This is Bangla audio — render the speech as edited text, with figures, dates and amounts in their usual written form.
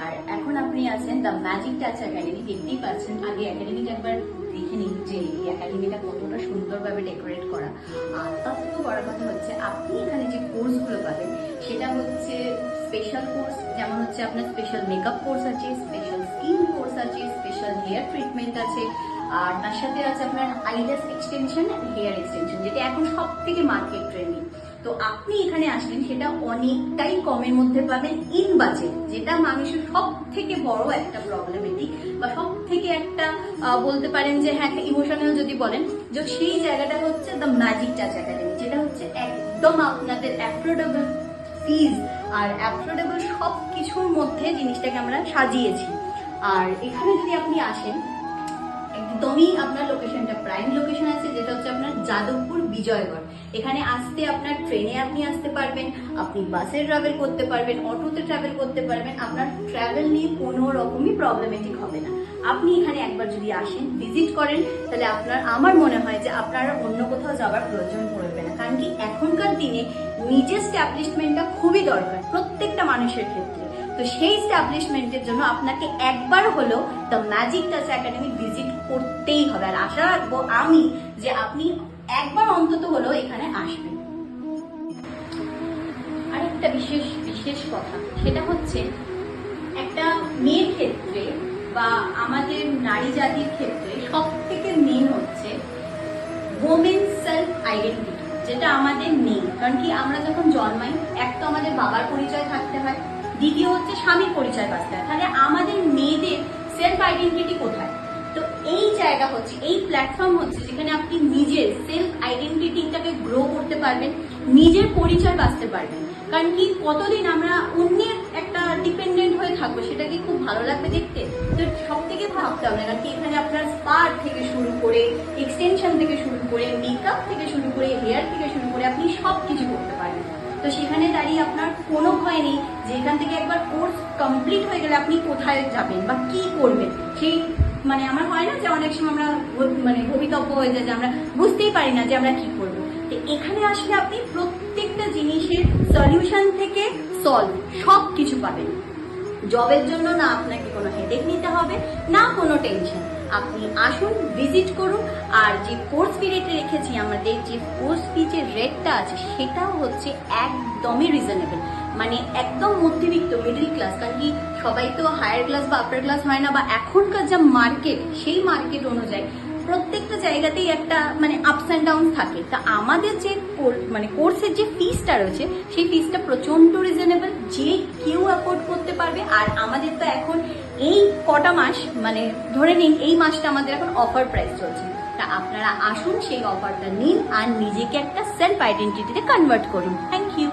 আর এখন আপনি আছেন দ্য ম্যাজিক টাচ একাডেমি। দেখতেই পাচ্ছেন, আগে একাডেমিটা একবার দেখে নিন যে এই একাডেমিটা কতটা সুন্দরভাবে ডেকোরেট করা। আর তার থেকেও বড় কথা হচ্ছে আপনি এখানে যে কোর্সগুলো পাবেন সেটা হচ্ছে স্পেশাল কোর্স, যেমন হচ্ছে আপনার স্পেশাল মেকআপ কোর্স আছে, স্পেশাল স্কিন কোর্স আছে, স্পেশাল হেয়ার ট্রিটমেন্ট আছে, আর তার সাথে আছে আপনার eyelash extension and hair extension, যেটা এখন সব থেকে মার্কেট ট্রেন্ডিং। তো আপনি এখানে আসলেন সেটা অনেকটাই কমের মধ্যে পাবেন ইন বাজেট, যেটা মানুষের সব থেকে বড় একটা প্রবলেমেটিক বা সব থেকে একটা বলতে পারেন যে হ্যাঁ একটা ইমোশনাল যদি বলেন, যে সেই জায়গাটা হচ্ছে দ্য ম্যাজিক টাচ একাডেমি, যেটা হচ্ছে একদম আপনাদের অ্যাফোর্ডেবল ফিজ আর অ্যাফোর্ডেবল সব কিছুর মধ্যে জিনিসটাকে আমরা সাজিয়েছি। আর এখানে যদি আপনি আসেন, একদমই আপনার লোকেশনটা প্রাইম লোকেশন আছে, যেটা হচ্ছে আপনার যাদবপুর বিজয়গড়। এখানে আসতে আপনার ট্রেনে আপনি আসতে পারবেন, আপনি বাসে ট্রাভেল করতে পারবেন, অটোতে ট্রাভেল করতে পারবেন, আপনার ট্রাভেল নিয়ে কোনো রকমই প্রবলেমেটিক হবে না। আপনি এখানে একবার যদি আসেন, ভিজিট করেন, তাহলে আমার মনে হয় যে আপনার অন্য কোথাও যাওয়ার প্রয়োজন পড়বে না। কারণ কি এখনকার দিনে নিজের স্ট্যাবলিশমেন্টটা খুবই দরকার প্রত্যেকটা মানুষের ক্ষেত্রে। তো সেই স্ট্যাবলিশমেন্টের জন্য আপনাকে একবার হলেও the magic touch academy visit করতেই হবে। আর আশা রাখবো আমি যে আপনি একবার অন্তত হলেও এখানে আসবেন। আরেকটা বিশেষ কথা, সেটা হচ্ছে একটা মেয়ের ক্ষেত্রে বা আমাদের নারী জাতির ক্ষেত্রে সব থেকে মেন হচ্ছে ওমেন সেলফ আইডেন্টিটি, যেটা আমাদের নেই। কারণ কি আমরা যখন জন্মাই, এক তো আমাদের বাবার পরিচয় থাকতে হয়, দ্বিতীয় হচ্ছে স্বামীর পরিচয় বাঁচতে হয়। তাহলে আমাদের মেয়েদের সেলফ আইডেন্টিটি কোথায়? তো এই জায়গা হচ্ছে, এই প্ল্যাটফর্ম হচ্ছে যেখানে আপনি নিজের সেলফ আইডেন্টিটিটাকে গ্রো করতে পারবেন, নিজের পরিচয় বাঁচতে পারবেন। কারণ কি কতদিন আমরা অন্যের একটা ডিপেন্ডেন্ট হয়ে থাকবো, সেটা কি খুব ভালো লাগবে দেখতে? তো সব থেকে ভাবতে হবে। কারণ কি এখানে আপনার স্পা থেকে শুরু করে, এক্সটেনশন থেকে শুরু করে, মেকআপ থেকে শুরু করে, হেয়ার থেকে শুরু করে আপনি সব কিছু করতে পারবেন। তো সেখানে দাঁড়িয়ে আপনার কোনো ভয় নেই যে এখান থেকে একবার কোর্স কমপ্লিট হয়ে গেলে আপনি কোথায় যাবেন বা কি করবেন। সেই আমার হয় না যে অনেক সময় আমরা ভবিতব্য হয়ে যায়, যে আমরা বুঝতেই পারি না যে আমরা কি করবো। তো এখানে আসলে আপনি প্রত্যেকটা জিনিসের সলিউশন থেকে সলভ সব কিছু পাবেন। জবের জন্য না আপনাকে কোনো হেডেক নিতে হবে, না কোনো টেনশন। আপনি আসুন, ভিজিট করুন। আর যে কোর্স ফি রেটে রেখেছি, আমাদের যে কোর্স ফি যে রেটটা আছে সেটাও হচ্ছে একদমই রিজনেবল, একদম মধ্যবিত্ত মিডল ক্লাস। কারণ কি সবাই তো হায়ার ক্লাস বা আপার ক্লাস হয় না, বা এখনকার যা মার্কেট, সেই মার্কেট অনুযায়ী প্রত্যেকটা জায়গাতেই একটা আপস অ্যান্ড ডাউন থাকে। তা আমাদের যে কোর্সের যে ফিসটা রয়েছে, সেই ফিসটা প্রচন্ড রিজনেবল, যে কেউ অ্যাফোর্ড করতে পারবে। আর আমাদের তো এখন এই কটা মাস ধরে নিন, এই মাসটা আমাদের এখন অফার প্রাইস চলছে। তা আপনারা আসুন, সেই অফারটা নিন আর নিজেকে একটা সেলফ আইডেন্টিটিতে কনভার্ট করুন। Thank you.